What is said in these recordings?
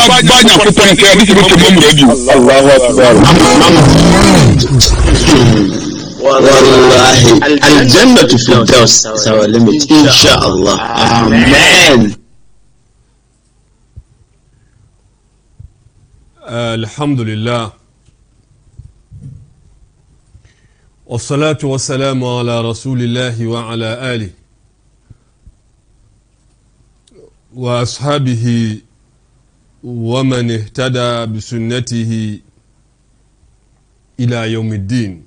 banya kupon kaya di sibu tumu radio. Allahu Akbar. Wallahi al-jannatu firdaus our limit inshallah. Amen. Alhamdulillah. والصلاة والسلام على رسول الله وعلى آله وأصحابه ومن اهتدى بسنته إلى يوم الدين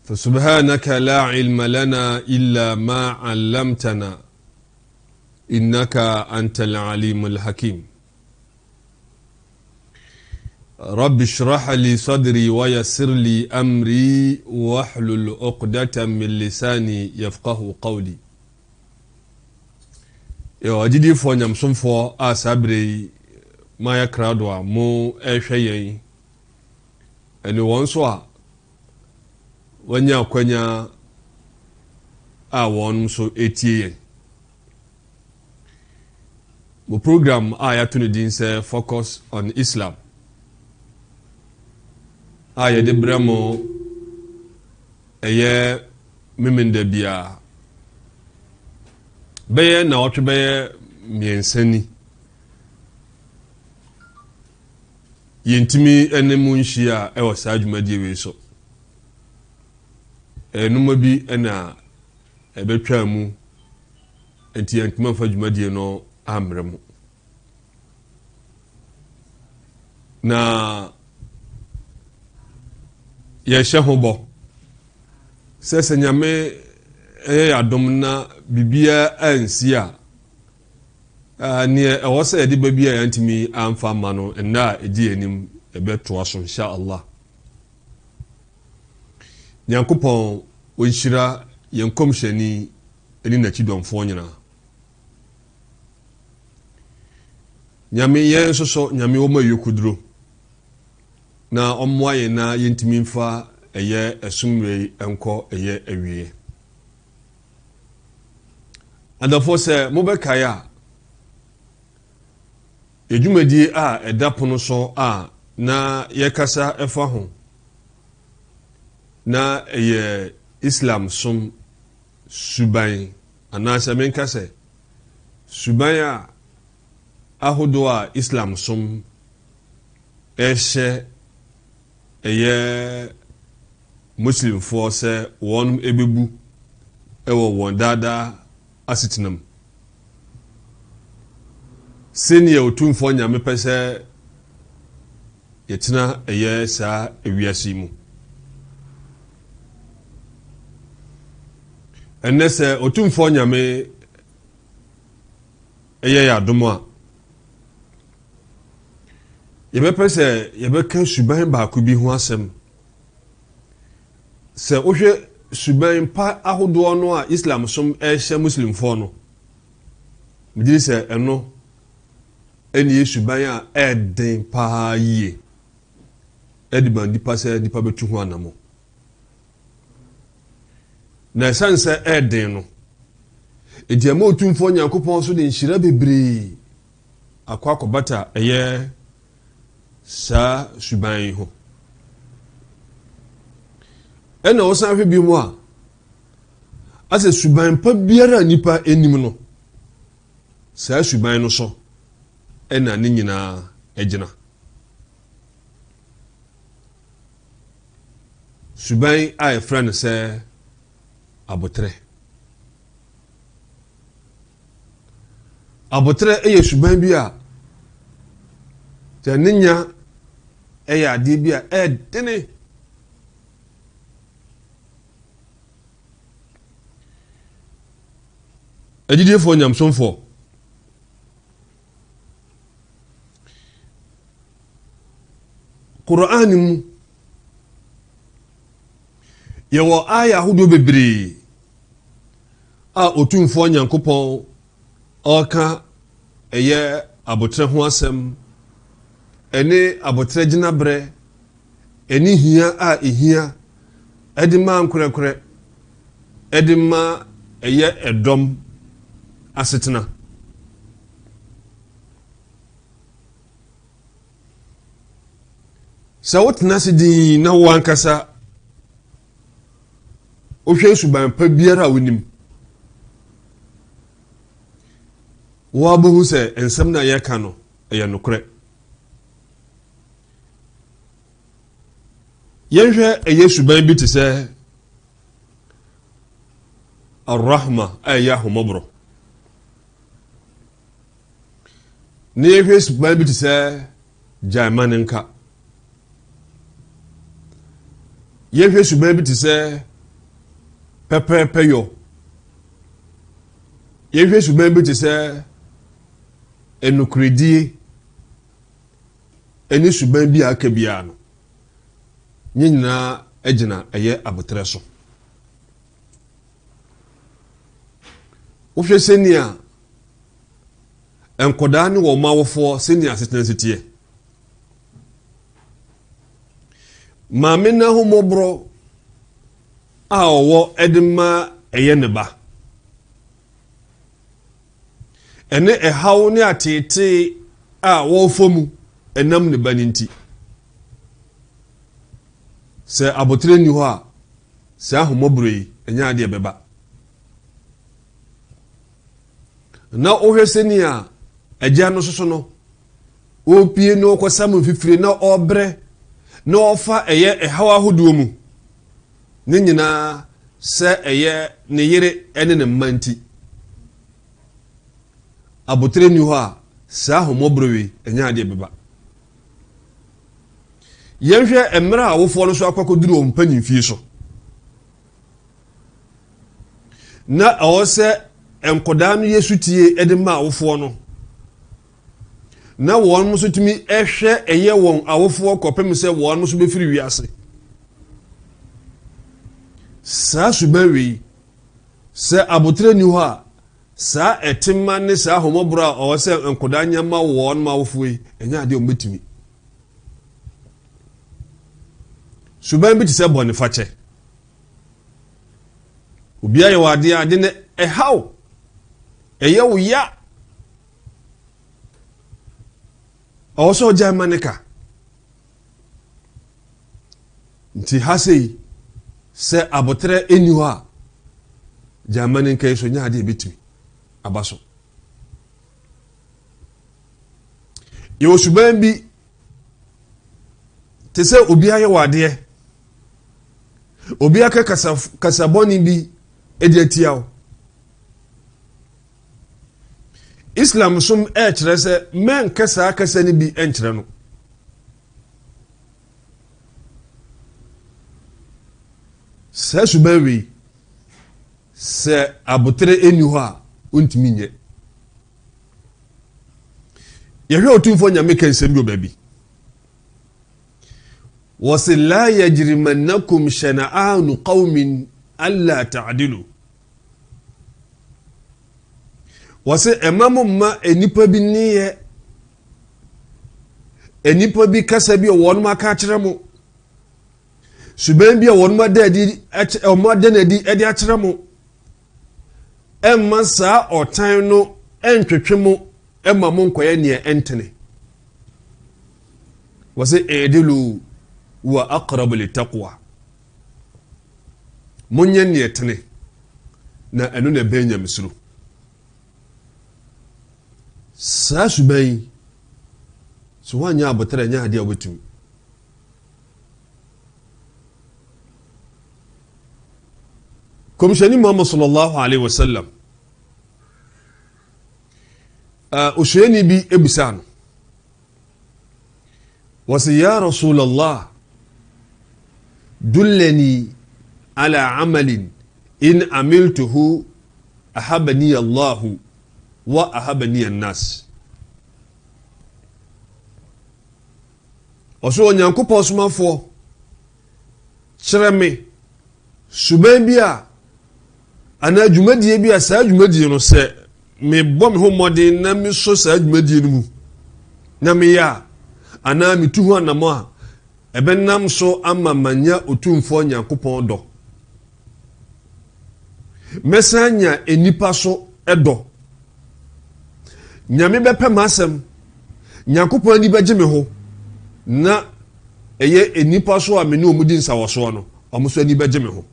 فسبحانك لا علم لنا إلا ما علمتنا إنك أنت العليم الحكيم رب اشرح لي صدري ويسر لي أمري واحلل عقدة من لساني يفقه قولي أجدي فونيام سنفو أسابري ما يكرادوا مو أشياء أني وانسوا wanya kwanya a won so etie mo program a ya tunu din say focus on Islam a ya de bramo eye memenda bia beye na otwe beye miensani yentimi enemu nhia e wo saadwumadi we so enuma bi ena ebetwa mu enti antuma fa dwumadie no amrem na ye shehobo sese nyame adom na bibia ansia ne ewose edi babia antimi amfa ma no na edi enim ebeto aso insha Allah Nyankopon onhyira yenkomhyani eni na chidomfo nyina nyame yen soso nyame wo mayekuduro na omwaye na yentimi mfa eye esumwe enko eye awie adafo se mobekaya edwumadi a edapono so a na yekasa efa ho na eye Islam som suban anase menkase suban a ahodo a Islam som ehye eye Muslim force won ebebu ewo won dada asitinam senior otumfo nyame pese yetina eye sa ewiase mu enese otumfo nyame eye ya domo yebepese yebeka suban ba ko bi ho asem se ohwe suban pa ahodo no a Islam som ehye Muslim fo no mudiri se eno eni suban a eden pa yie ediban di pase di pa betu ho anamo na sanse eden no ediamo otumfo Nyankopon so de nhira bebre akwakobata eye sa suban ho ena osan hwe bi mu a ase suban pa biara nipa enim no sa suban no so ena ne nyina egina suban a friend say abotre eye suban bi a taninya eye ade bi a edene agidefo nyamsomfo Qur'an mu yewo aya hudo bebre a otumfo Nyankopon oka eye abotre ho asem ene abotre ginabre eni hia a ehia edima nkurekure edima eye edom asetena Sa wotena se din na wo ankasa ohwe suban pa biara wonim wo abohu se ensem na ye ka no eye nokre yenhwe eye suban bi te se arrahma ayahu mabro ne yenhwe suban bi te se jaimaninka yenhwe suban bi te se pepepeyo yenhwe suban bi te se enukredi eni suban bi aka bia no nyina agina eye abotre so wohwe senia enkoda ne wo mawofo senia setena sitie maame na homobro a owo edema eye ne ba ene ehaw ne atete a wo fomu enam ne ba ninti se abotre ni ho a se ahomobro yi enya ade beba na ohwesenia agya no soso no opie no kwasam fifire na obre na ofa eye ehaw ahodo mu ne nyina se eye ne yere ene ne manti abotre ni ho a se ahomobro wi enya ade beba yenhwe emra awofo no so akwakoduru ompanyin fie so na awose enkoda no yesutie edema awofo no na won mo so tumi ehwe eye won awofo kopem se won mo so befiri wiase sa subawi se abotre ni ho a sa etima ne sa homobra awose enkoda nyama won ma awofo yi enya ade ometimi suban bi te se bone fache obi aye wade ade ne ehaw eye wo ya also Germanica nti hasei se abotre eni ho a Germanica eso nya ade betimi abaso yo suban bi te se obi aye wade obi aka kasaboni bi ediatiao Islam sum kire se men kasa ni bi enkire no se subawi se abotre eni ho a ontimi nye yehwe otumfo nyame kansem bi obabi wasilla yajrimannakum shana'anu qaumin alla ta'dilu wase emamu ma enipa bi niye enipa bi kasa bi won ma ka kire mo suban bi won ma dadi o na di edi a kire mo emma sa otan no entwetwe mo emma mo nkoye ne entene wase edilu wa aqrabu litaqwa munye ne etene na enu na benya misru sa suban so wanya abotre nya ade obetumi komshani Muhammad sallallahu alaihi wasallam usheni bi ebisano wasi ya Rasulullah dullani ala amalin in amiltuhu ahabani Allahu wa ahabani an-nas oso onyankopon somafo kyereme suban bi a ana dwumadie bi a saa dwumadie no se me bom ho modin na me so saa dwumadie no mu na me ya ana me tu ho anamo a ebenam so ama manya otumfo onyankopon do mesanya enipa so edo nyame bepe masem nyankopon ni beje me ho na eye enipa so a me ne omudi nsawoso no omo so ani beje me ho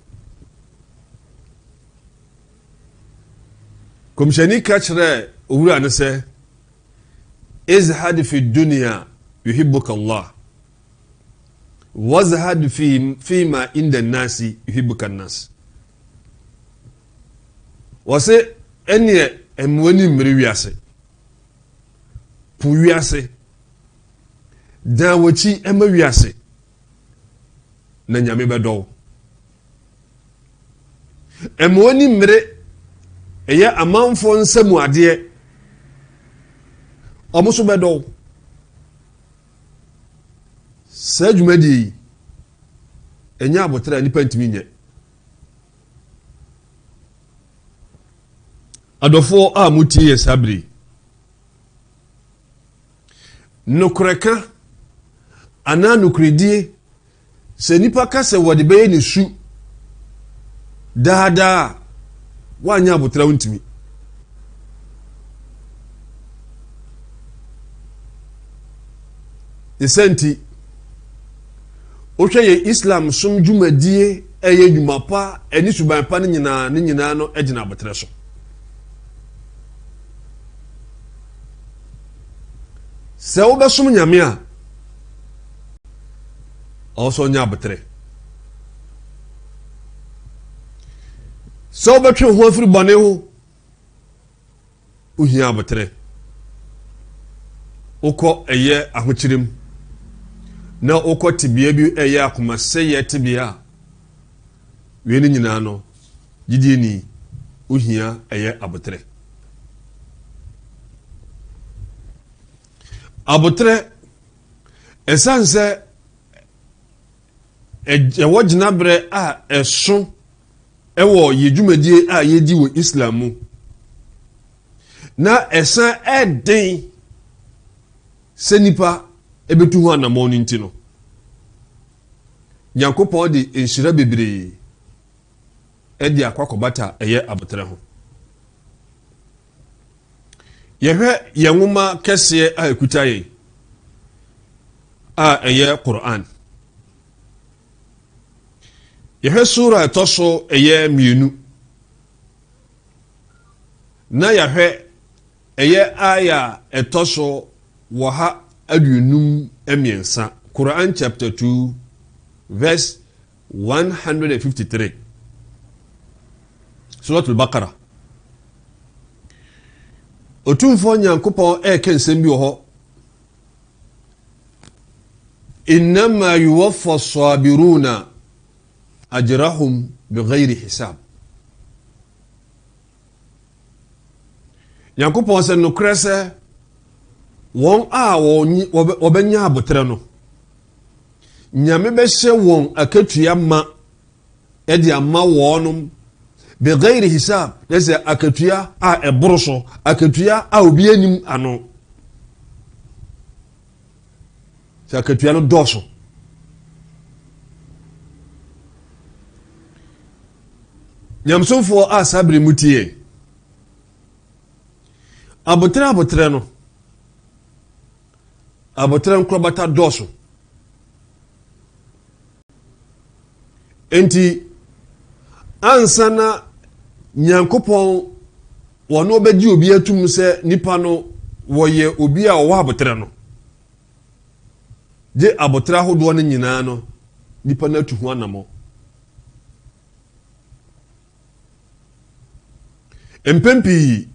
komshani ka kire owura ne se izhad fi dunya yuhibbuka Allah wazhad fi ma inda an-nasi yuhibbuka an-nas wase ene emwani mmiri wiase pu wiase da wachi ema wiase na nyame bedo emwani mmiri eye amanfo nsemu ade omuso bedo sajumadi enya abotra nipa ntimi nye adofo a muti ye sabri nukreka ana nukredie se nipa ka se wode beye ne su dada wanya abotra ntimi esenti ohwe ye Islam som dwumadie eye dwumapa eni suban pa ne nyina no egina abotre so se wo besom nyame a also nya abotre se wo betwe ho afiri bone ho ohia abotre uko eye ahokyirem na uko tibia bi eye akoma seye tibia we ni nyina no gidie ni ohia eye abotre esanse ewo ginabre a eso ewo yedwumadie a yedi wo Islamu na esan eden senipa ebetu ho anamo no ntino Nyankopɔn de enhyira bebre edi akwakobata eye abotre ho yehwe yenwoma kese a ekuta ye a eye Quran yehwe sura etoso eye mienu na yehwe eye aya etoso waha aduonum emiensa Quran chapter 2 verse 153 Surah al-Baqarah Otumfo Nyankopɔn eke nsɛm bi wɔ hɔ innama yuwaffa as-sabiruna ajrahum bighayri hisab Nyankopɔn sɛ nokra sɛ wɔn a wɔbɛnya abotre no nyame bɛhyɛ wɔn akatua ma ɛde ama wɔnom bighayri hisab lese akatua a eboroso akatua a obi anim ano se akatua no doso nyamsofo a sabri mutie abotre no abotre nkrobata doso enti ansana Nyankopɔn wono obedi obi atum se nipa no woye obi a wo abotre no je abotre ahodo no nyina no nipa na atu ho anamo empempi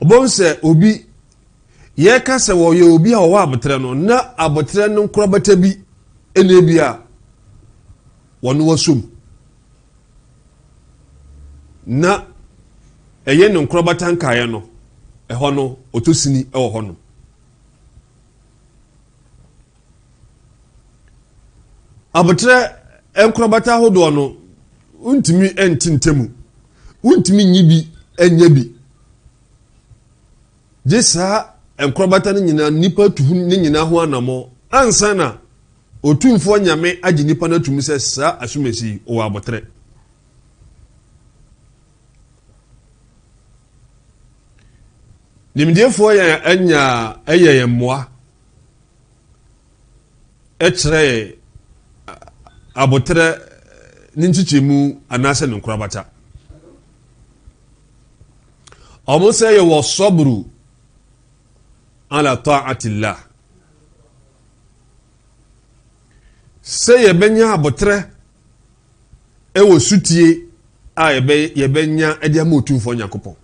obonse obi ye ka se woye obi a wo abotre no na abotre no nkrobata bi ene bia wono wasum na eye no nkrobata nkaye no eho no otosini ewo ho no abotre enkrobata hodo no untimi entintemu untimi nyibi enyabi jesa enkrobata no nyina nipa tuhu ne nyina ho anamo ansana otumfo nyame agi nipa na tumi se sa asumesi o abotre nimdiefo ya anya eye yemmoa ɛkyerɛ abotrɛ ne nkyikyɛmu anaasɛ ne nkorabata ɔmo sɛ yɛwɔ sabru ala ta'atillah sɛ yɛbɛnya abotrɛ ɛwɔ sutie a yɛbɛnya ɛde ama Otumfoɔ Nyankopɔn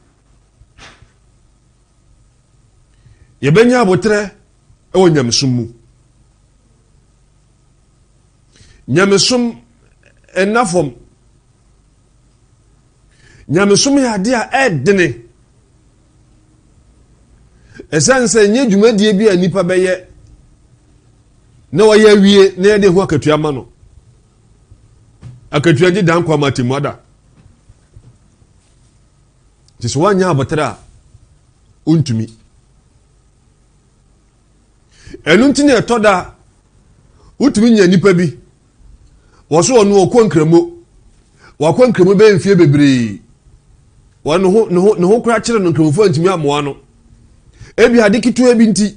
yɛbɛnya abotrɛ ɛwɔ nyamesom mu nyamesom ɛnafɔm nyamesom yɛ ade a ɛdene ɛsiane sɛ nyɛ dwumadie bi a nipa bɛyɛ na wɔyɛ awie na yɛde ho akatua ma no akatua gye dan kwa matemu ada nti sɛ woanyɛ abotrɛ a wontumi ɛno nti ne ɛtɔ da wotumi nya nipa bi wɔso ɔno ɔkɔ nkramo wakɔ nkramo bɛyɛ mfie bebree ne ho kora kyerɛ no nkramofo antumi amoa no ebi ade ketewa bi nti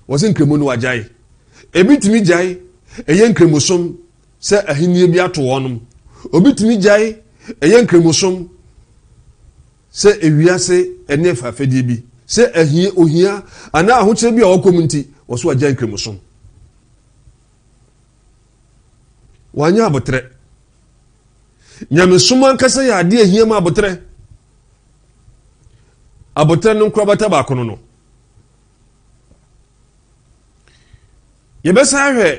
wɔse nkramo no wagyae ebi tumi gyae ɛyɛ nkramosom sɛ ahenni bi ato wɔnom obi tumi gyae ɛyɛ nkramosom sɛ ewiase ɛne fafadie bi sɛ ohia anaa ahokyerɛ bi a wɔkɔ mu nti wɔso wagyae nkramosom wanya abotrɛ nyamesom ankasa yɛ ade ahia ma abotrɛ no nkorabata baako no yɛbɛsa hwɛ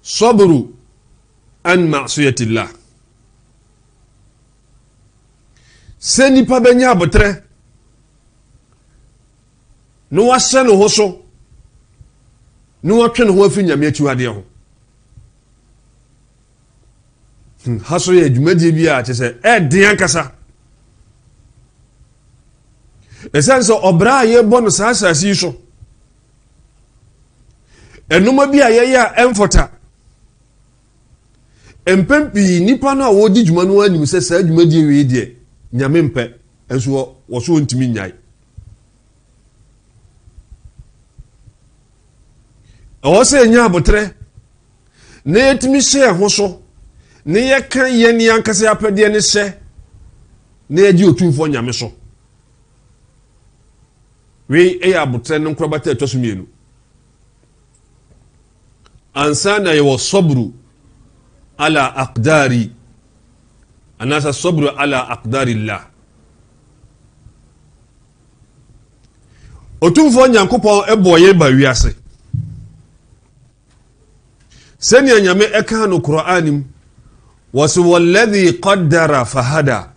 sabru an ma'siyatillah sɛ nipa bɛnya abotrɛ na wahyɛ ne ho so na watwe ne ho afiri nyame akyiwadeɛ ho ha so yɛ dwumadie bi a kyɛ sɛ ɛden ankasa ɛsiane sɛ ɔbra a yɛbɔ no saa asase yi so ɛnoma bi a yɛyɛ a ɛmfɔta mpɛn pii nipa no a wɔdi dwuma no anim sɛ saa dwumadie wei deɛ nyame mpɛ nso wɔso ntumi nyae ɛwɔ sɛ ɛnya abotrɛ na yɛtumi hyɛ ho so na yɛka yɛn ankasa apɛdeɛ ne hyɛ na yɛgye Otumfoɔ Nyame so wei ɛyɛ abotrɛ no nkorabata ɛtɔ so mmienu ansa na yɛwɔ sabru ala aqdari anasa sabru ala aqdarillah Otumfoɔ Nyankopɔn ɛbɔ yɛn ba wiase sɛnea Nyame ɛka no Qur'anim wɔse walladhi qaddara fahada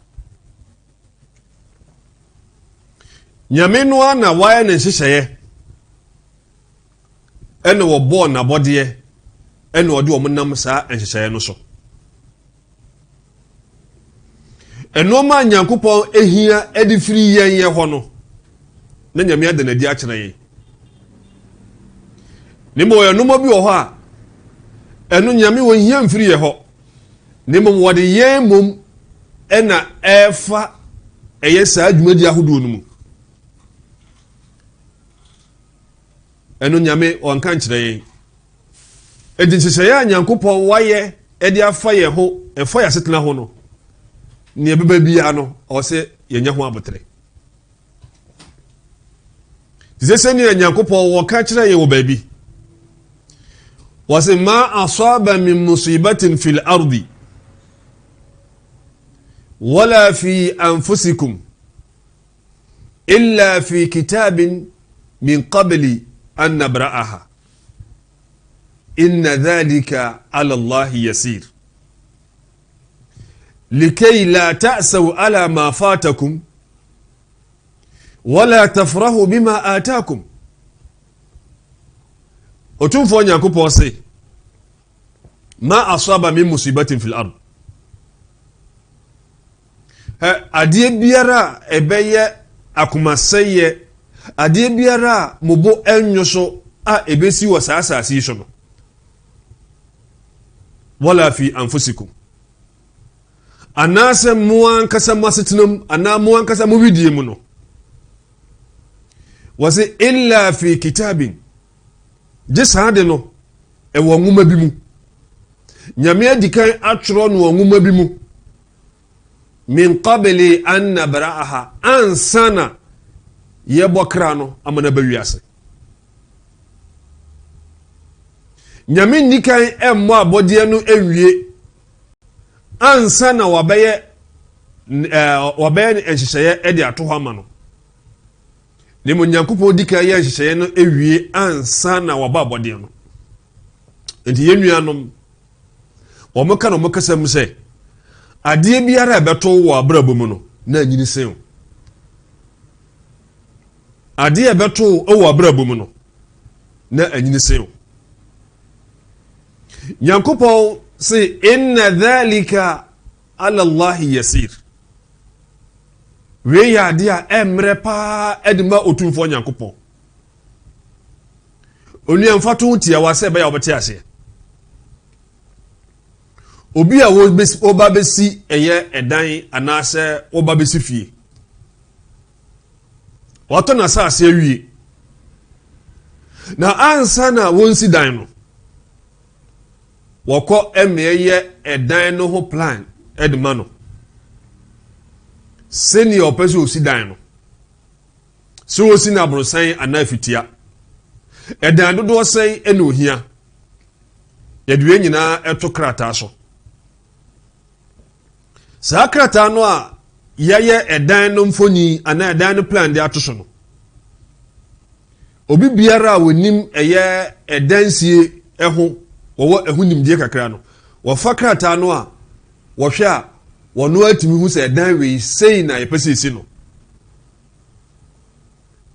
Nyame no ana wayɛ ne nhyehyɛeɛ ɛne wɔbɔɔ n'abɔdeɛ ɛne ɔde wɔn nam saa nhyehyɛeɛ no so ɛnɔɔma Nyankopɔn ehia ɛde firi yɛn yɛ hɔ no na Nyame ada n'adi akyerɛ yɛn ne mo yɛ noma bi wɔ hɔ a ɛno Nyame wɔ hia mfiri yɛ hɔ ne mo wɔde yɛn mom ɛna ɛfa ɛyɛ saa dwumadi ahodoɔ no mu ɛno Nyame ɔnka nkyerɛ yɛn ɛdi nhyehyɛeɛ a Nyankopɔn wayɛ ɛde afa yɛn ho ɛfa yɛ asetena ho no ne ɛbɛba biara no ɔwɔ sɛ yɛnyɛ ho abotrɛ te sɛ sɛnea Nyankopɔn wɔka kyerɛ yɛn wɔ baabi wɔse ma asaba min musibatin fil ardi wala fi anfusikum illa fi kitabin min qabli an nabra'aha inna dhalika ala Allah yasir likay la ta'saw ala ma fatakum wala tafrahu bima atakum Otumfoɔ Nyankopɔn se ma asaba min musibatin fil ard adeɛ biara ɛbɛyɛ akomasɛyɛ adeɛ biara mobo enyo so a ebesi wɔ saa asase yi so no wala fi anfusikum anase muan kasa masetenam ana muan kasa mubidie mu no wase illa fi kitabin jesade no ɛwɔ nwoma bi mu nyame adikan atwerɛ no nwoma bi mu min qabli an nabra'aha ansana yɛbɔ kra no amana ba wiase nyame nikan ɛmmɔ abɔdeɛ no awie ansana wabɛyɛ nhyehyɛeɛ ɛde ato hɔ ama no nemo nyankopɔn dikan yɛ nhyehyɛeɛ no awie ansana waba abɔdeɛ no enti yɛnnuanom wɔmka no mokasam sɛ adeɛ biara ɛbɛto wɔ abrabɔ mu no na anyini sen adeɛ ɛbɛto wɔ abrabɔ mu no na anyini sen nyankopɔn se inna dhalika ala allahi yasir wei yɛ adeɛ a ɛmmerɛ paa ɛde ma otumfoɔ nyankopɔn onuamfa to ho tiawa sɛ ɛbɛyɛ a wobɛte aseɛ obi a woba bɛsi ɛyɛ ɛdan anaasɛ woba bɛsi fie wɔtɔ na asase awie na ansa na wɔnsi dan no wɔkɔ ɛmɛɛyɛ ɛdan no ho plan ɛde ma no sɛnea ɔpɛ sɛ osi dan no sɛ osi na aborosan anaa fitia ɛdan dodoɔ sɛn ɛna ohia yɛde nyinaa ɛto krataa so saa krataa no a yɛyɛ ɛdan no mfoni anaa ɛdan no plan de ato so no obi biara a wɔnim ɛyɛ ɛdansie ɛho wɔwɔ ɛho nimdeɛ kakra no wɔfa krataa no a wɔhwɛ a wɔno atumi hu sɛ ɛdan wei sei na yɛpɛ sɛ esi no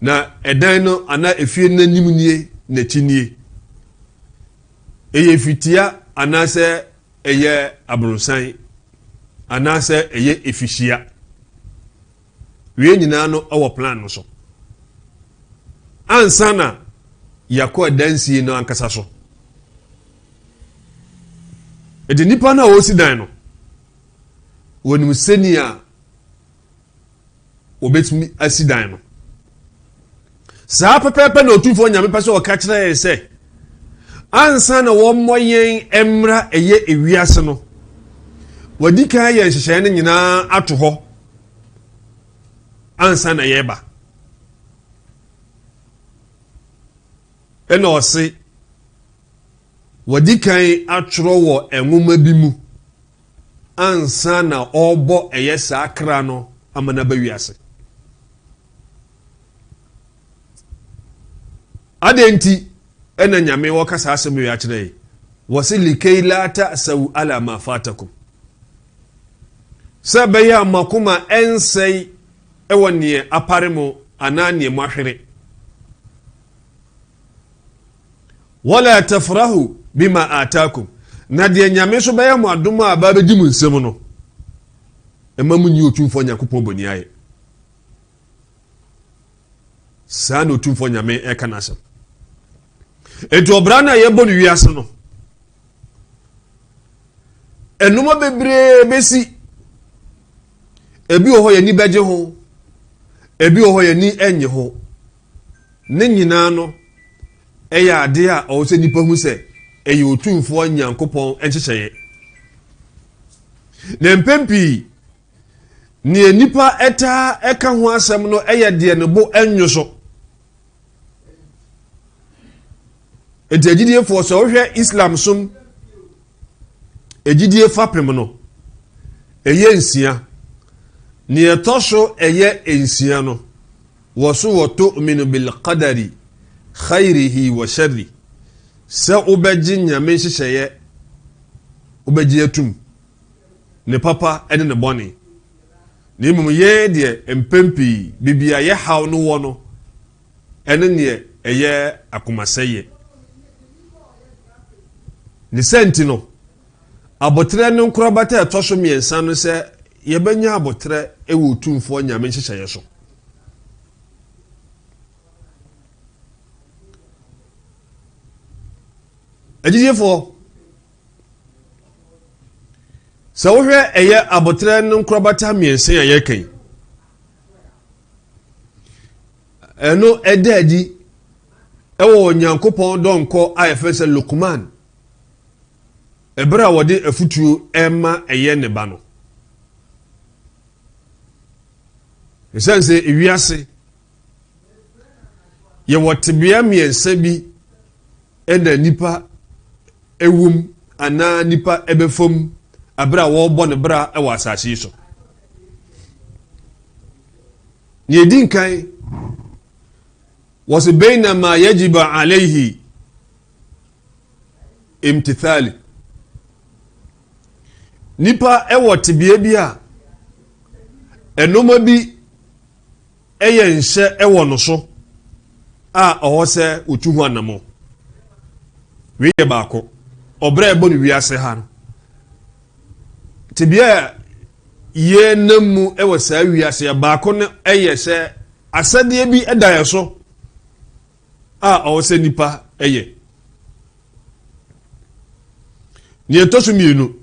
na ɛdan no anaa efie no anim nie n'akyi nie ɛyɛ fitia anaasɛ ɛyɛ aborosan anaasɛ ɛyɛ efihyia wei nyinaa no ɛwɔ plan no so ansa na yɛakɔ ɛdansie no ankasa so ɛde nipa no a wɔsi dan no wɔnim sɛnea wɔbɛtumi asi dan no saa pɛpɛɛpɛ na otumfoɔ nyame pɛ sɛ ɔka kyerɛ yɛ sɛ ansa na wɔmmɔ yɛn mmra ɛyɛ ewiase no wɔdi kan yɛ nhyehyɛeɛ no nyinaa ato hɔ ansa na yɛba ɛna ɔse wɔdi kan atwerɛ wɔ nwoma bi mu ansa na ɔrebɔ ɛyɛ saa kra no ama na ba wiase adenti ɛna nyame wɔka saa asɛm yi akyerɛ yi wɔse likay la ta'saw ala ma fatakum sɛ bɛyɛ amakoma ɛnsɛe ɛwɔ neɛ apare mu anaa neɛ mu ahwere wala tafrahu bima atakum na deɛ nyame so bɛyɛ mo adom a ba bɛdi mu nsɛm no ɛma mu nyi otumfoɔ nyankopɔn bɔni ayɛ saa na otumfoɔ nyame ɛka no asɛm enti ɔbra no a yɛbɔ no wiase no ɛnoma bebree bɛsi ebi wɔ hɔ yɛni bɛgye ho ebi wɔ hɔ yɛni ɛnye ho ne nyinaa no ɛyɛ adeɛ a ɔwɔ sɛ nipa hu sɛ ɛyɛ otumfoɔ nyankopɔn nhyehyɛeɛ na mpɛn pii nea nipa ɛtaa ɛka ho asɛm no ɛyɛ deɛ ne bo ɛnwo so enti agyidiefoɔ sɛ wohwɛ islam som agyidie fapem no ɛyɛ nsia nea ɛtɔ so ɛyɛ nsia no wɔso wɔtu'minu bilqadari khairihi wa sharri sɛ wobɛgye nyame nhyehyɛeɛ wobɛgye atum ne papa ɛne ne bɔne na mmom yɛn deɛ mpɛmpii bibia yɛ haw no wɔ no ɛne neɛ ɛyɛ akomasɛyɛ ne sɛnti no abotrɛ ne nkorabata ɛtɔ so mmiɛnsa no sɛ yɛbɛnya abotrɛ ɛwɔ otumfoɔ nyame nhyehyɛeɛ so agyidiefoɔ sɛ wohwɛ ɛyɛ abotrɛ ne nkorabata mmiɛnsa a yɛkan ɛno ɛda adi ɛwɔ Nyankopɔn dɔnkɔ a yɛfɛ sɛ Luqman ebra wode afutuo ema eye ne ba no esense ewiase ye wotebea miensa bi ena nipa ewum ana nipa ebefom abra wo bo ne bra e wasase so ni din kai was baina ma yajibu alayhi imtithali nipa ewo tebea bi a enoma bi eye nse ewo no so a owo se otu hu anamo we ye baako obra ebo ni wiase ha no tebea ye namu ewo sa wiase baako ne eye se asade bi edaye so a owo se nipa eye ni etosu mienu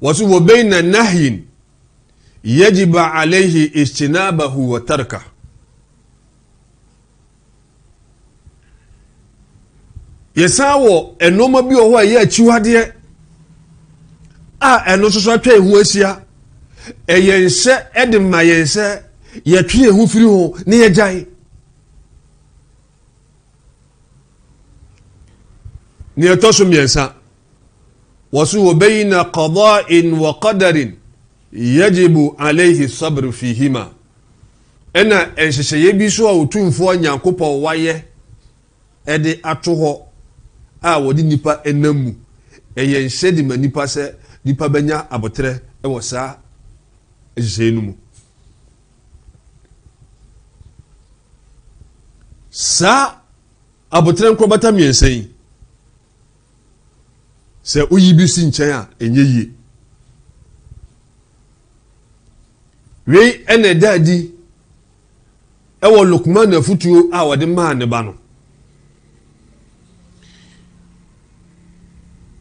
wasu wa baina nahyin yajibu alayhi ijtinabahu wa tarka yesawo enoma bi oho aye achiwade a eno soso atwa ehu asia eyense edema yense yetwe ehu firi ho ne yegyan ni etoso miensa wasu bayna qada'in wa qadarin yajibu alayhi sabr fihima ena enhyehyeye bi so a otumfo nyankopɔ waye ede ato ho a wodi nipa enamu eyenhye di manipa se nipa benya abotre ewo saa ehyehyeye no mu sa abotre nkrobata miensan se oyibi si nkyɛn a enye yie wei ene dadi ewo Lukman afutuo a wode maa ne ba no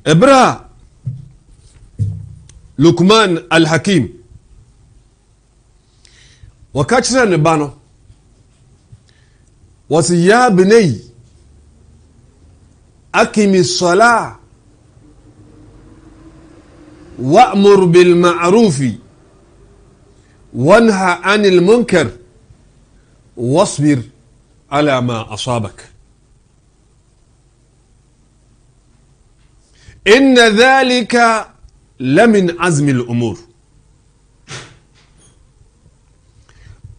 ebra Lukman al-Hakim wakachira ne ba no wasi ya bunay akimi salah wa'mur bil ma'rufi وانهى عن المنكر واصبر على ما أصابك إن ذلك لمن عزم الأمور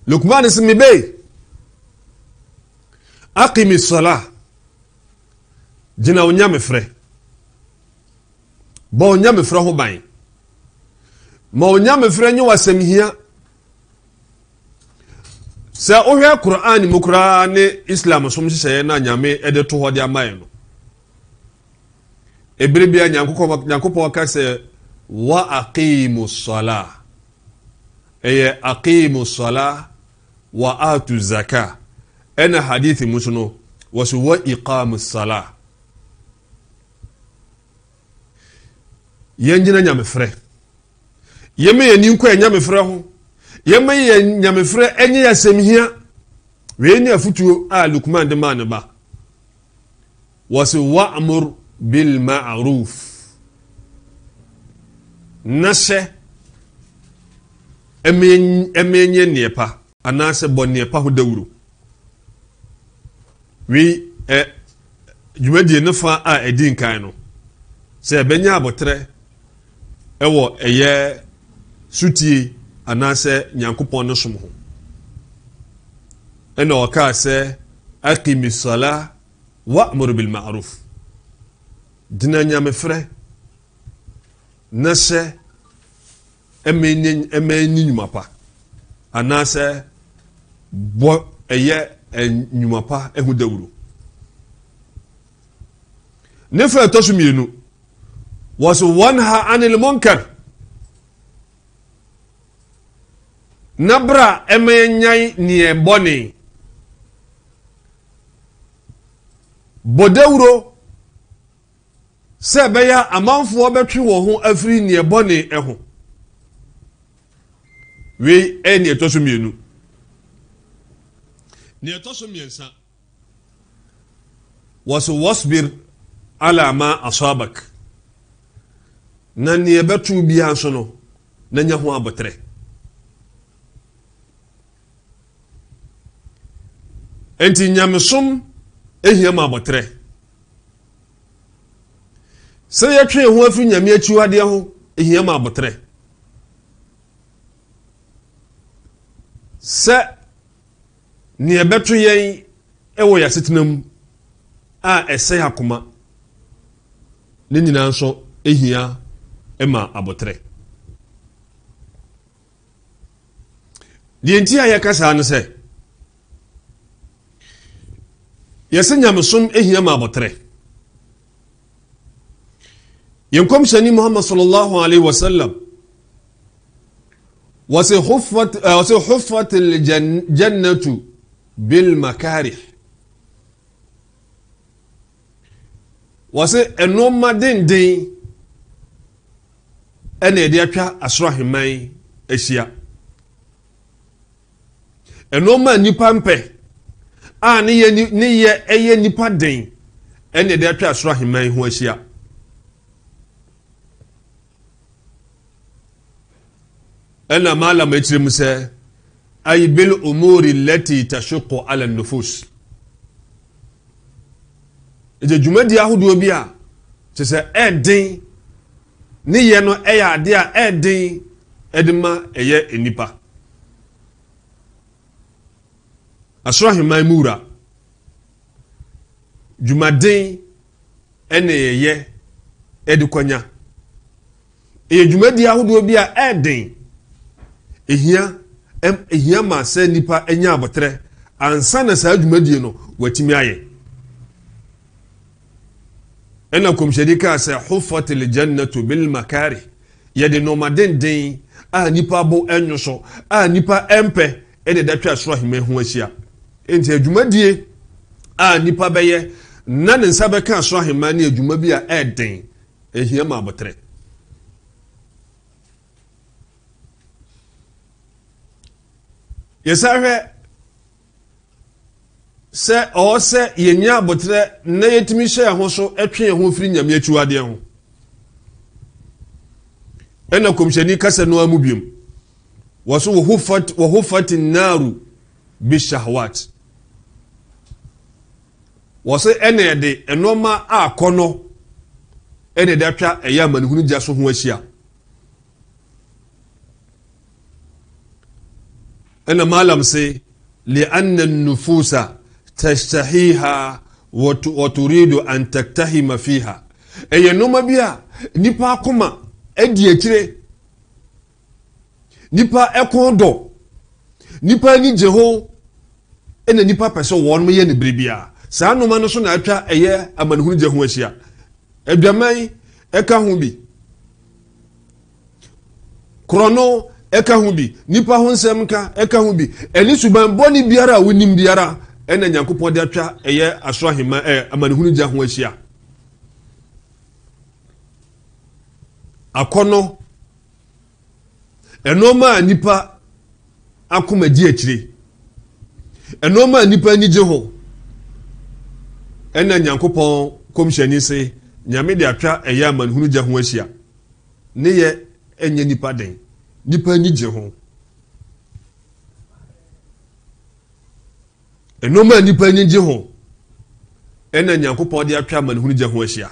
لقمان اسمي بي أقم الصلاة جنا ونيام فري با ونيام فريه باين ما ونيام فري نيو واسمهيا sa ohwe Qur'an mukra ne Islam som hyehyɛ na nyame ede to hode amaye no ebrebia nyankopɔ ka sɛ wa aqimus salah aqimus salah wa atu zakah ana hadithi musuno wasu wa iqamus salah yenjina nyame frɛ yeme yani nkɔ nyame frɛ ho yema ye nyamefre enye yasemhia we ni afutuo a Lukman de man ba was wa'mur bil ma'ruf nashe emenye nepa anase bonepa ho dawuro we dwumadi ne fa a edin kan no se benya abotre ewo eye sutie anase nyankopon no som ho ena waka se aqimis salah wa'mur bil ma'ruf dina nyamefre nase emeni nyumapa anase bo eye nyumapa ehu dawuro nefa tosumienu was wanha anil munkar nabra emenyai nie boni bodawro se beya amanfo betwe wo ho afri nie boni eho we eni etosumienu ni etosumiensa was wasbir ala ma asabak na ne betu bia so no na nya ho abotre enti nyamesom ehia ma abotre se yetwe ho afi nyame achiwade ho ehia ma abotre se ne betu yen ewo yasetenam a ese akoma ne nyina nso ehia ema abotre Lienti ayakasa no se yese nyamesom ehia ma abotre yenkom shani Muhammad sallallahu alaihi wasallam wasi huffat al-jannatu bil makarih wasi enoma denden ene de atwa asroheman ehia enoma nipa mpe a ne ye eye nipa den ene de atwa asroheman ho ehia أنا ما لم يترمس أي بالأمور التي تشق على النفوس إذا جمد يهود وبيا تسا أدين نيانو أي أديا أدين أدما أي النبا أسرح مايمورا جمدين أني أي أدو كونيا إذا جمد يهود وبيا أدين ehia ma se nipa enya abotre ansa na sa adwumadie no watimi aye ena komshedika se huffatil jannatu bil makari yede no madenden a nipa bo enyoso a nipa empe ede datwa soro hime ho ahia enti adwumadie a nipa beye na ne nsa beka soro hima na adwuma bi a eden ehia ma abotre Yesahwe se o se yenya abotre na yetimi hye ho so etwe ho firi nyame achuade ho ena komshani kasa no amubiem waso wa hufat an-naru bishahawat waso ene de enoma akono ene de atwa eya manhunu gya so ho ahia أنا ما لم سي لأن النفوس تشتهيها وتريد أن تكتهم فيها أي نوما بيا نيبا كوما أدي أتري نيبا أكوندو نيبا نيجهو أنا نيبا بسو وانمي ينبريبيا سانو ما نسو نأتوا أي أمانهون جهو أشياء أبيامي أكاهم بي كرونو eka hu bi nipa ho nsem ka eka hu bi eni suban boni biara wonim biara ena nyankopon de atwa eye asrohema amanehunu gya ho ahia akono enoma nipa akoma di akire enoma nipa ni gye ho ena nyankopon komhyani se nyame de atwa eye amanehunu gya ho ahia ne ye enye nipa den nipa ni gye ho enoma nipa ni gye ho ena nyankopon de atwa manhunu gye ho ahia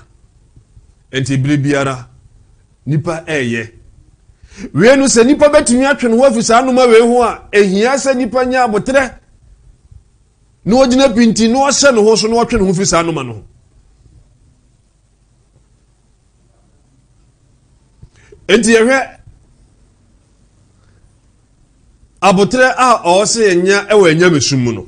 enti biara nipa eye we no se nipa betumi atwe no ho afisa anoma we ho a ehia se nipa nya abotre no ogina pinti no ose no ho so no atwe no ho afisa anoma no enti yewe abotre a o se nya ewe nya mesum no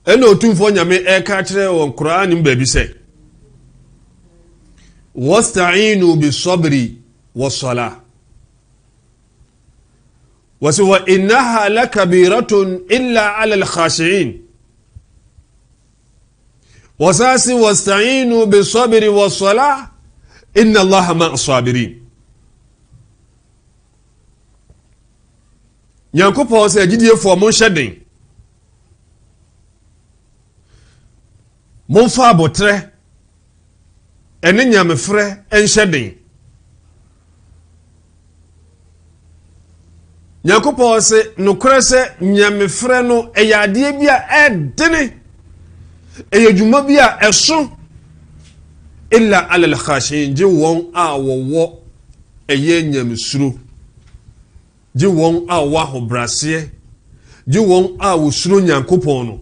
ena otumfo nyame eka kire won Qur'an mba bi se wasta'inu bis-sabri was-salah wa innaha lakabiratun illa 'ala al-khashi'in wasasi wasta'inu bis-sabri was-salah inna Allaha ma'as-sabirin Nyankopon se agidie-fo mo hyeden mo fa abotre ene nyamefrɛ enhyɛ den. Nyankopɔn se nokore sɛ nyamefrɛ no ɛyɛ adeɛ bi a ɛdene ɛyɛ dwuma bi a ɛso illa alal khashin gye wɔn a wɔwɔ ɛyɛ nyamesuro gye wɔn a wɔwɔ ahobraseɛ gye wɔn a wɔsuro Nyankopɔn no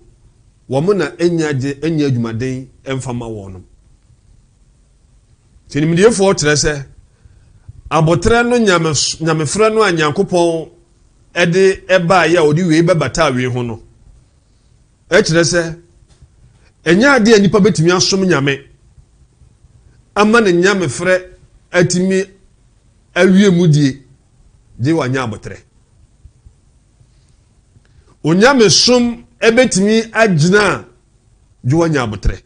wɔn na enya adwumaden ɛmfama wɔn no. Tinimdiefoɔ kyerɛ sɛ abotre no nyamefrɛ no a Nyankopɔn ɛde ɛbaa yɛ a ɔde wei bɛbata wei ho no ɛkyerɛ sɛ ɛnya adeɛ a nipa betumi asom nyame ama ne nyamefrɛ atimi awie mu die gye wanya abotre. Onyame som ebetimi agyina gye wanya abotre.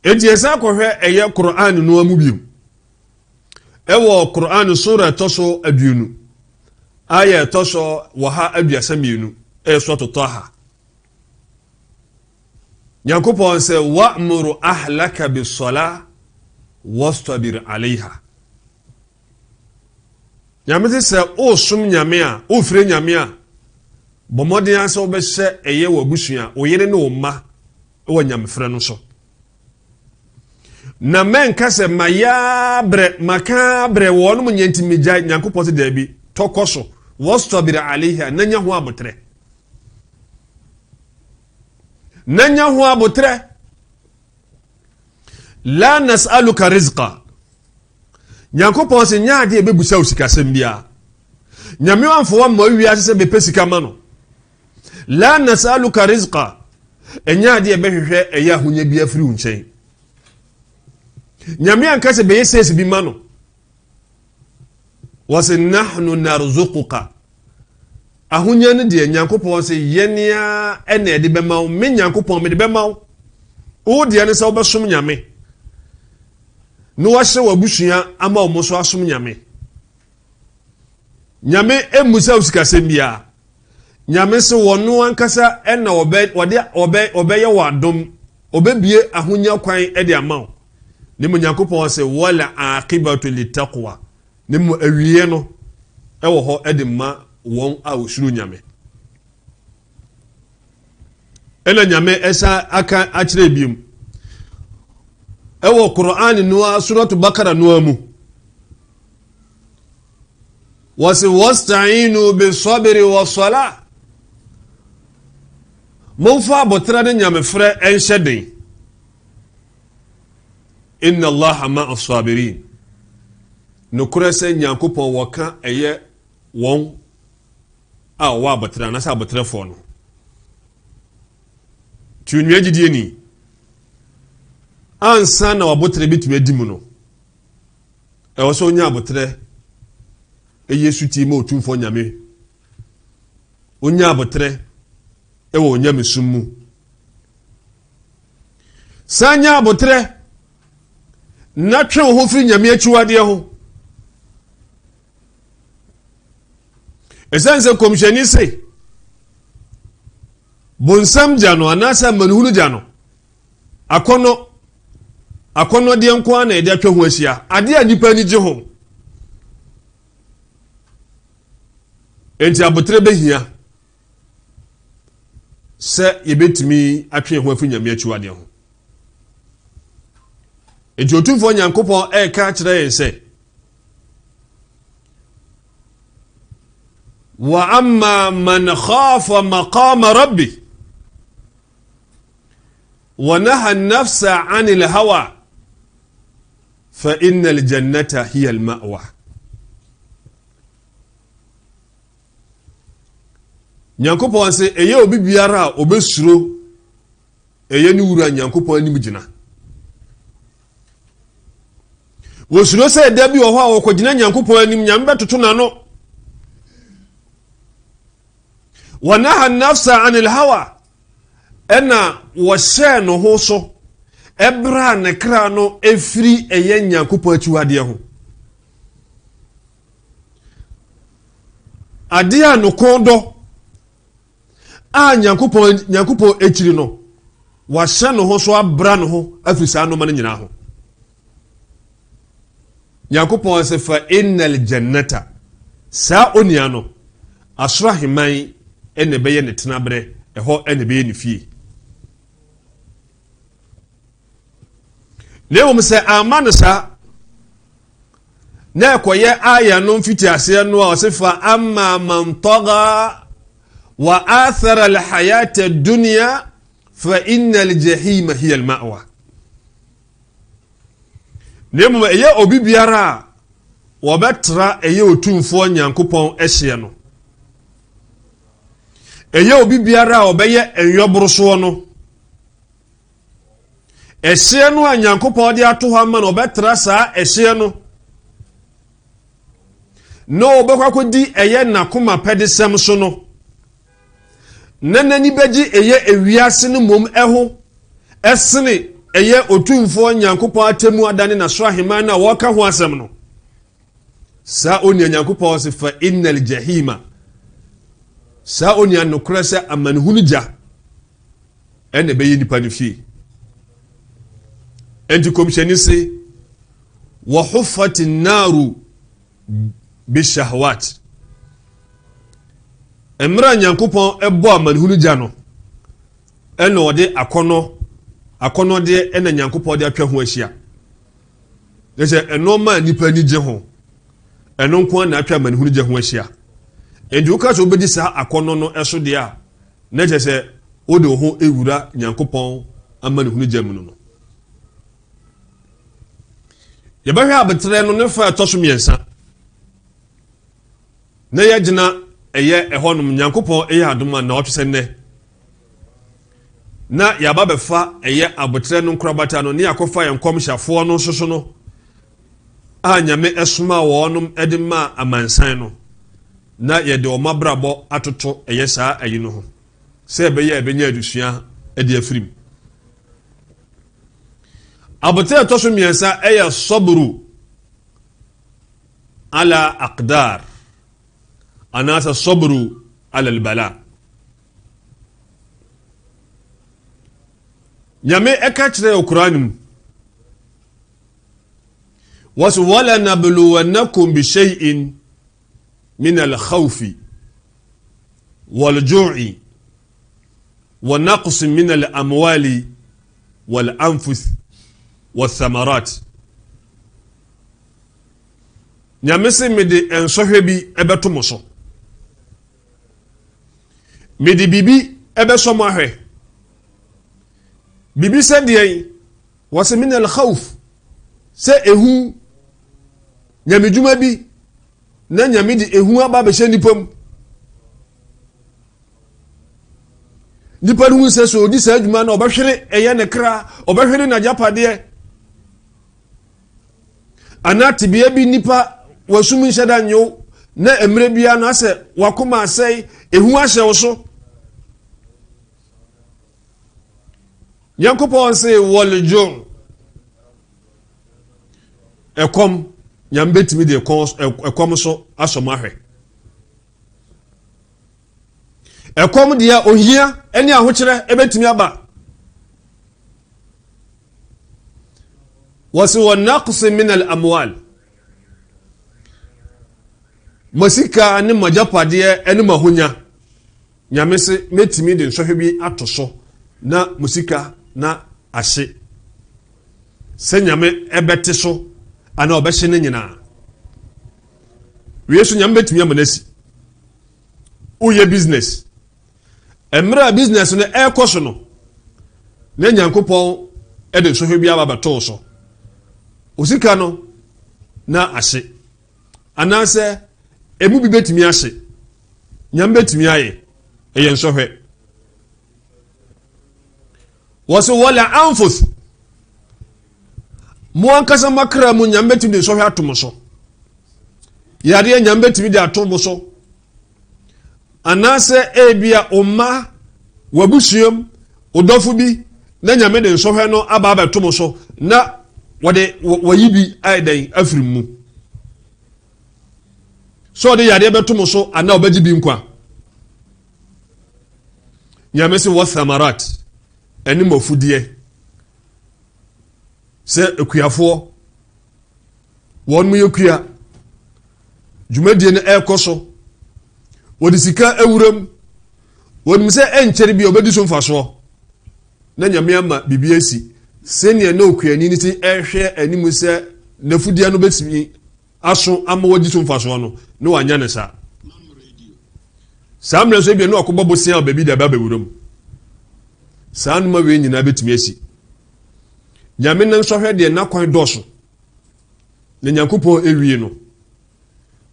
Etiesa kɔhwɛ ɛyɛ Qur'an no amu biom. Ɛwɔ Qur'an sura toso aduonu. Aya toso waha aduasa mienu. Ɛyɛ Taha. Nyankopɔn sɛ wa'muru ahlaka bis-salah wastabir 'alayha. Nyame sɛ o som nyame a o fire nyame a bomɔden asɛ wobɛhyɛ ɛyɛ wɔ abusua o yere ne wo mma wɔ nyamefrɛ no so. Na menka sɛ makabre wɔn mo nyantimi gya Nyankopɔn sɛ dabi tɔkɔ so wastabir 'alayha nanya ho abotre. Nanya ho abotre. La nas'aluka rizqa. Nyankopɔn sɛ nya ade bebusa wo sikasɛm bia. Nyame wanfo wa ma wi ase sɛ bepɛ sika ma no. La nas'aluka rizqa. Enya ade behwehwɛ ɛyɛ ahonya bia firi wo nkyɛn. Nyame anka sɛ bɛyɛ sɛs bi ma no. Wase nahnu narzuquka. Ahonya ne de Nyankopɔn sɛ yɛnea ɛna ɛde bɛma wo me Nyankopɔn me de bɛma wo. O de ne sɛ wo bɛsom nyame. No wahyɛ wabusua ama wo so asom nyame. Nyame emusa usikasɛm bia. Nyame se wɔno ankasa ɛna ɔbɛyɛ wadom ɔbɛbie ahonya kwan ɛde ama wo. Ne mu Nyankopɔn se wala aqibatu litaqwa. Ne mu awie no ɛwɔ hɔ ɛde ma wɔn a wɔsuro nyame. Ɛna nyame ɛsa aka akyerɛ biem. Ɛwɔ Qur'an no suratu Bakara no mu. Wasta'inu bis-sabri was-salah. Momfa abotra ne nyamefrɛ ɛnhyɛ den. Inna Allaha ma'as sabirin. Nokore sɛ Nyankopɔn wɔka ɛyɛ wɔn a wɔ abotra na sɛ abotrɛfoɔ no. Tunua gidie ni. Ansa na wabotre bitumi adi mu no. Ɛwɔ sɛ onya abotre ɛyɛ suti ma otumfo nyame. Onya abotre ɛwɔ onyame sum mu. Sanya abotre na twe ho firi nyame akyiwade ho. Esense komhyɛni se bonsam gya no anasa manhunu gya no akɔnɔ deɛ nko ana ɛde atwa ho ahyia ade a nipa ni gye ho. Enti abotre behia sɛ yebetumi atwe ho afi nyame akyiwade ho. Enti otumfo Nyankopɔn ɛka kyerɛ yɛn sɛ wa amma man khafa maqama rabbi wa naha an-nafsa 'anil hawa fa innal jannata hiya al-ma'wa. Nyankopɔn sɛ ɛyɛ obi biara a obesuro ɛyɛ ne wura Nyankopɔn anim gyina. Wosuro sɛ da bi wɔ hɔ a wɔkɔgyina Nyankopɔn anim nyame bɛtoto n'ano. Wa naha an-nafsa 'anil hawa. Ɛna wɔhyɛ no ho so ɛbra ne kra no efiri ɛyɛ Nyankopɔn akyiwade ho. Ade a no kɔndɔ a Nyankopɔn ekyiri no wahyɛ no ho so abra no ho afiri saa noma no nyinaa ho Nyankopɔn sɛ fa innal jannata saa onia no asoro aheman ɛna bɛyɛ ne tenaberɛ ɛhɔ ɛna bɛyɛ ne fie lewo sɛ ama no saa na ɛkɔyɛ aya no mfiti aseɛ no a ɔse fa amma man taga wa athara alhayata ad-dunya fa innal jahima hiya al-ma'wa lewo ɛyɛ obi biara a wɔbɛtra ɛyɛ otumfoɔ Nyankopɔn ɛhyeɛ no ɛyɛ obi biara a ɔbɛyɛ ɛnyɔborosoɔ no ɛhyeɛ no a Nyankopɔn de ato hɔ ama no ɔbɛtra saa ɛhyeɛ no na ɔbɛkɔ akɔdi ɛyɛ nakoma pɛdesɛm so no na n'ani bɛgye ɛyɛ ewiase no mmom ɛho ɛsene ɛyɛ otumfoɔ Nyankopɔn atemu adane na so aheman na wɔka ho asɛm no saa onia Nyankopɔn se fa innal jahima saa onia nokora sɛ amanehunu gya ɛna bɛyɛ nipa no fie enti komhyɛni se wa huffati naru bishahwat emra Nyankopɔn ɛbɔ amanehunu gya no ɛna ɔde akɔnɔ de ɛna Nyankopɔn de atwa ho ahyia ɛsɛ ɛnɔma nipa ni gye ho ɛno nko na atwa amanehunu gya ho ahyia enti woka so obedi saa akɔnɔ no ɛso de a na kyɛ sɛ wode ho ewura Nyankopɔn amanehunu gya mu no yɛbɛhwɛ abetrɛ no ne fa ɛtɔ so mmiɛnsa na yɛgyina ɛyɛ ɛhɔnom Nyankopɔn ɛyɛ adom a na ɔtwe sɛ nnɛ na yɛaba bɛfa ɛyɛ abetrɛ no nkorabata no ne yɛakɔfa yɛn nkɔmhyɛfoɔ no soso no a Nyame ɛsoma wɔnom ɛde ma amansan no na yɛde ɔma brabɔ atoto ɛyɛ saa ayi no ho sɛ ɛbɛyɛ ɛbɛnya adusua ɛde afirim abetrɛ ɛtɔ so mmiɛnsa ɛyɛ sabru ala aqdar anasa sabru ala albala Nyame ɛka kyerɛ Qur'an mu wasu wala nabluwannakum bi shay'in min al-khawfi wal-ju'i wa naqs min al-amwali wal-anfus wath-thamarat Nyame se mede ensohwe bi ɛbɛto mo so mede bibi ɛbɛso mo ahwe bibi sɛ deɛ wase min al-khawf sɛ ehu Nyame dwuma bi na Nyame de ehu aba bɛhyɛ nipa mu nipa no sɛ so odi saa dwuma na ɔbɛhwere ɛyɛ ne kra ɔbɛhwere na japadeɛ ana tibia bi nipa wasum nhyɛ da nyo na emre bia na sɛ wakoma asɛe ehu ahyɛ wo so Nyankopɔn se waljo ɛkɔm Nyame betimi de ɛkɔm so asɔmahwɛ ɛkɔm dia ohia ɛne ahokyerɛ ɛbetimi aba wasi wa naqs min al-amwal masika ne majapadeɛ ɛne mahonya Nyame se metimi de nsɔhwɛ bi ato so na musika na ahye sɛ Nyame ɛbɛte so ana ɔbɛhye ne nyinaa wie so Nyame betumi amanasi woyɛ business emra business no ɛkɔ so no na Nyankopɔn ɛde nsɔhwɛ bi aba bɛtɔ so osika no na ahye anaasɛ emu bi betumi ahye Nyame betumi ayɛ ɛyɛ nsɔhwɛ wɔso wala anfus mo ankasa makra mu Nyame betumi de nsɔhwɛ atom so yare Nyame betumi de atom so anaasɛ ebia umma wabusuam odɔfo bi na Nyame de nsɔhwɛ no aba atom so na wɔde wayi bi aidan afiri mu so de yare betom so ana obagye bi nkwa Nyame se wathamarat ɛne mafudeɛ sɛ akuafoɔ wɔn mu yɛ kua dwumadie no ɛrekɔ so wɔde sika awuram wɔnim sɛ ɛnkyɛre bi a ɔbɛdi so mfasoɔ na nyame ama biribi asi sɛnea na okuani no ti ɛhwɛ anim sɛ n'afudie no bɛtumi aso ama wɔdi so mfasoɔ no na wanya ne saa mmerɛ nso ebia na ɔkɔbɔ bosia a baabi da ba bɛwuram saa nnoma wei nyinaa bɛtumi asi nyame no nso hwɛ deɛ n'akwan dɔɔso na nyankopɔn ewie no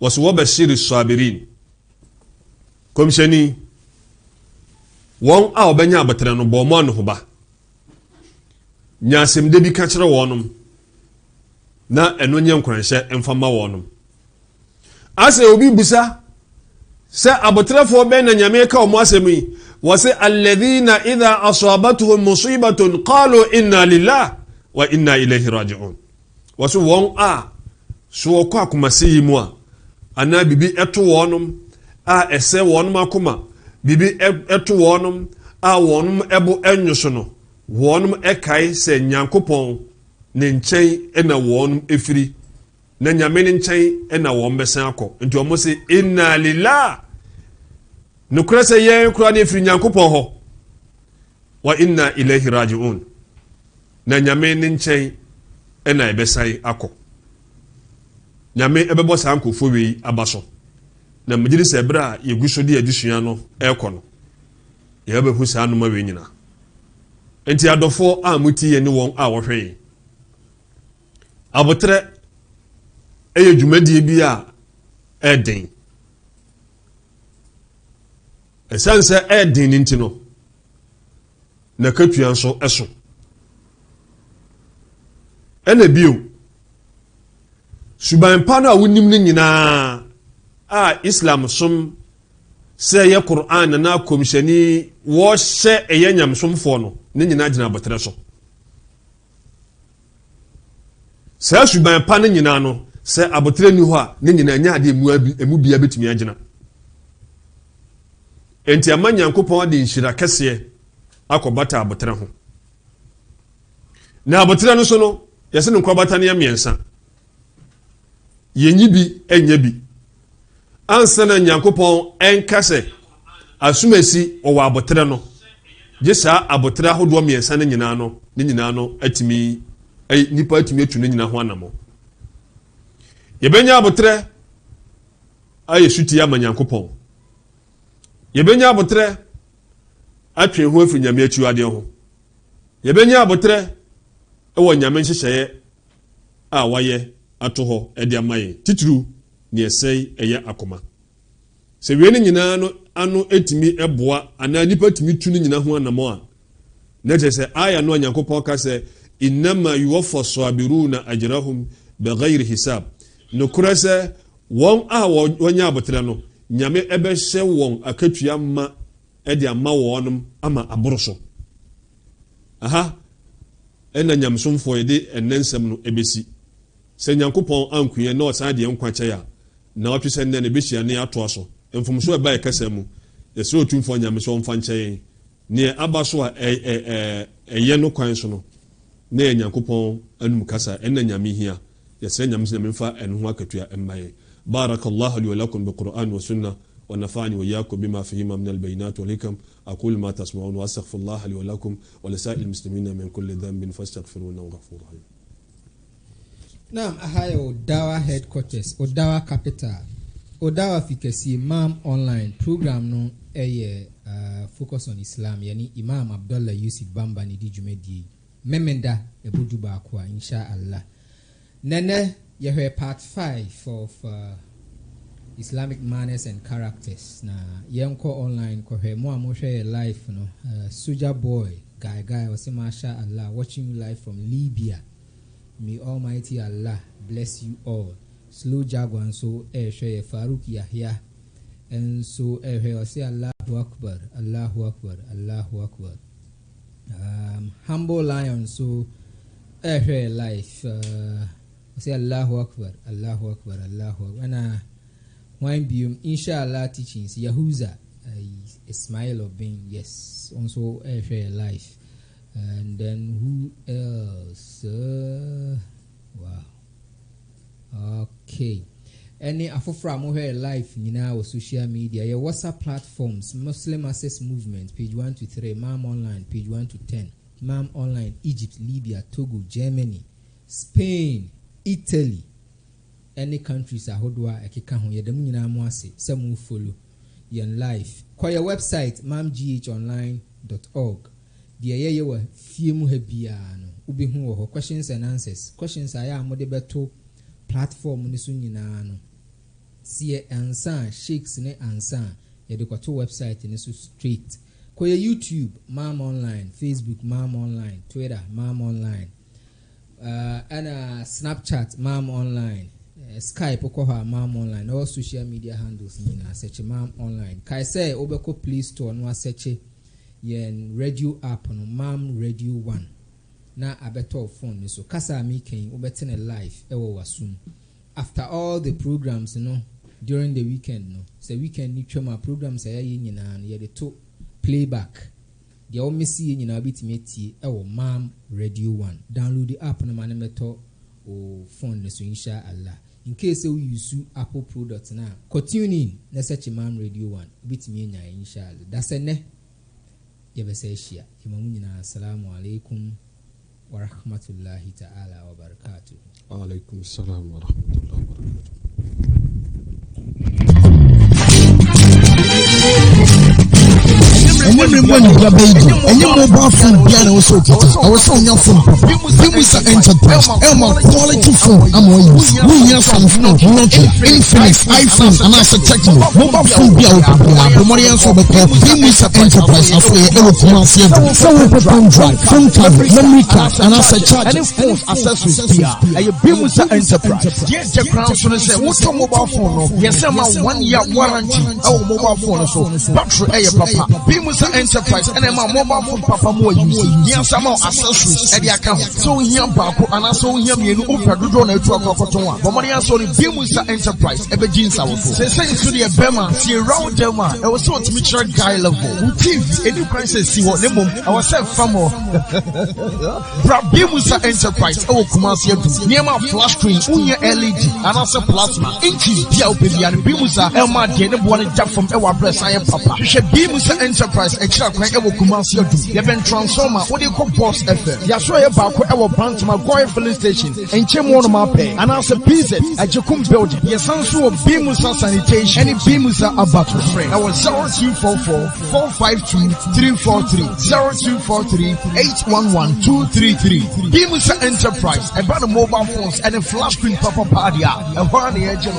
wɔso wɔbɛhyere sabirin kɔmhyɛni wɔn a wɔbɛnya abotire no bɔ ɔmo ano ho ba nya asɛmde bi ka kyerɛ wɔnom na ɛno nyɛ nkranhyɛ mfa ma wɔnom asɛ obi busa sɛ abotirefoɔ bɛn na nyame ka ɔmo asɛm yi wɔse alladhina idha asabatuhum musibatun qalu inna lillahi wa inna ilayhi raji'un wɔso wɔn a so wɔkɔ akomase yi mu a anaa bibi ɛto wɔnom a ɛsɛ wɔnom akoma bibi ɛto wɔnom a wɔnom ɛbo ɛnwoso no wɔnom ɛkae sɛ nyankopɔn ne nkyɛn ɛna wɔnom ɛfiri na nyame ne nkyɛn ɛna wɔn bɛsan akɔ nti wɔn se inna lillahi nokora sɛ yɛn kora ne ɛfiri nyankopɔn hɔ wa inna ilayhi raji'un na nyame ne nkyɛn ɛna ɛbɛsan akɔ nyame ɛbɛbɔ saa nkɔfo wei aba so na megyere sɛ ɛberɛ a yɛgu so de adesua no ɛrekɔ no yɛbɛhu saa nnoma wei nyinaa enti adɔfoɔ a muti yɛ ne wɔn a wɔhwɛ yi abotrɛ ɛyɛ dwumadie bi a ɛden ɛsiane sɛ ɛden ne nti no na katua nso ɛso ɛna bio suban pa no a wonim no nyinaa a islam som sɛ yɛ Qur'an na kɔmhyɛni wɔhyɛ ɛyɛ nyamsomfoɔ no ne nyinaa gyina abotrɛ so saa suban pa no nyinaa no sɛ abotrɛ ni hɔ a ne nyinaa nya ade emu bia betumi agyina enti ama nyankopɔn de nhyira kɛseɛ akɔbata abotrɛ ho na abotrɛ no so no yɛsɛ ne nkɔbata no yɛ mmiɛnsa yɛnyi bi ɛnyɛ bi ansa na nyankopɔn ɛnka sɛ asumasi ɔwɔ abotrɛ no gye saa abotrɛ ahodoɔ mmiɛnsa no nyinaa no atumi nipa atumi atu no nyinaa ho anamo yɛbɛnya abotrɛ ayɛ suti ama nyankopɔn yɛbɛnya abotrɛ atwe ho afiri nyame akyiwadeɛ ho yɛbɛnya abotrɛ ɛwɔ nyame nhyehyɛeɛ a wayɛ ato hɔ ɛde ama yɛn titiri ne ɛsɛe ɛyɛ akoma sɛ wie no nyinaa no ano etimi ɛboa anaa nipa tumi tu no nyinaa ho anamo a na kyerɛ sɛ aya no a nyankopɔn ka sɛ innama yuwaffa sabiruna ajrahum bighayri hisab nokora sɛ wɔn a wɔnya abotrɛ no nyame ɛbɛhyɛ wɔn akatua ma ɛde ama wɔnom ama aboro so aha ɛna nyamsomfoɔ yɛde ɛnɛnsɛm no ɛbɛsi sɛ nyankopɔn ankuɛ na ɔsan deɛ nkwa kyɛ a na ɔtwe sɛ nnɛ ne bɛhyia ne atoa so mfomso ɛba ɛkasa mu yɛsɛ ɔtumfoɔ nyame sɛ ɔmfa nkyɛn neɛ aba so a ɛyɛ no kwan so no na yɛ nyankopɔn anum kasa ɛna nyame hia yɛsɛ nyame sɛ memfa ɛno ho akatua ɛmma yɛ barakallahu li wa lakum bi qur'an wa sunnah ونفعني وإياكم بما فيهما من البينات والحكم أقول ما تسمعون وأستغفر الله لي ولكم ولسائر المسلمين من كل ذنب فاستغفروه إنه غفور رحيم. Naam, ahaya Odawa headquarters, Odawa capital, Odawa fikasi Imam online program no focus on Islam. Yani Imam Abdullah Yusuf Bamba ni di jumedi memenda ebudu ba kwa insha Allah. Nene yehwe part 5 of Islamic manners and characters. Na yenko online ko he mo amoshe live no Suja boy guy was masha Allah watching you live from Libya. May Almighty Allah bless you all. Slow Jaguar so share Farouk Yahya and so say Allahu Akbar, Allahu Akbar, Allahu Akbar. Humble Lion so share life say Allahu Akbar, Allahu Akbar, Allahu Akbar. And one bium inshallah teachings Yahuza Ismail of being yes also share life. And then who else? Wow. Okay. Any afofra mo here live nyina on social media. Your WhatsApp platforms, Muslim Access Movement, page 1 to 3, MAM Online, page 1 to 10, MAM Online, Egypt, Libya, Togo, Germany, Spain, Italy. Any countries ahodwa ekeka ho yedem nyina mo ase se mo follow yen live. Kwa your website mamghonline.org. The ye wa fie mu ha bia no ubi hu ho questions and answers. Questions aya mo de beto platform ni so nyina no. Sie ansa shakes ne ansa ye de kwato website ni so straight. Kwa your YouTube Mam Online, Facebook Mam Online, Twitter Mam Online. And Snapchat Mam Online. Skype okoha Mam Online, all social media handles nina search Mam Online. Kai say obeko Play Store no search yen radio app no Mam Radio 1 na abeto phone so kasa making obetene live ewo wasum. After all the programs during the weekend say weekend ni twema programs ayi nyina no ye de to playback the o mesi nyina bitime tie ewo Mam Radio 1. Download the app no mane meto o phone so inshallah. In case we use Apple products now, continue na search Mam Radio 1. Bitimi nya inshallah. That's ne. Yebese shia. Imamu nyina assalamu alaikum wa rahmatullahi ta'ala wa barakatuh. Wa alaikum assalam wa rahmatullahi wa barakatuh. And when you grab baby, and you mobile phone piano so I was on your phone. Bimusa Enterprise, Elma quality phone. I'm on you. We hear some phone, Nokia, Infinix, iPhone, and I said Techno. Mobile phone piano, Pomorian for the call. Bimusa Enterprise, I say, Ewo Kumasi, phone drive, phone cover, memory card, and I said charge. And if phone accessories here, a Bimusa Enterprise. Yes, the crown so they say, what's your mobile phone? Yes, I'm 1 year warranty. Our mobile phone so battery a papa. Bimusa Enterprise and my mobile phone papa more use. Yes, I'm accessories at the account. So here Baku and I saw him in Upa do not to a cocoa. But money I saw the Bimusa Enterprise ever jeans our phone. Say to the Bema, see around Delma. I was so to meet your guy level. Who TV any crisis see what name I was said from more. Bimusa Enterprise, oh Kumasi, near my flash screen, Unya LED, and also plasma, inches Biaopi and Bimusa, Elma, the one jump from our breast. I am Papa. You should Bimusa Enterprise, extra crank Ewo Kumasi. You have been transformer, what do you call Boss FM? Yashoya Baku Ewo Branch, my Goy filling station, and Chimon Mape, and also PZ at Jakum building. Yes, I'm sure Bimusa sanitation, and Bimusa Abatu frame. I was 0244 452 343 0243 811 233. Bimusa Enterprise, about the mobile phones and a flash screen papa party, and one the edge of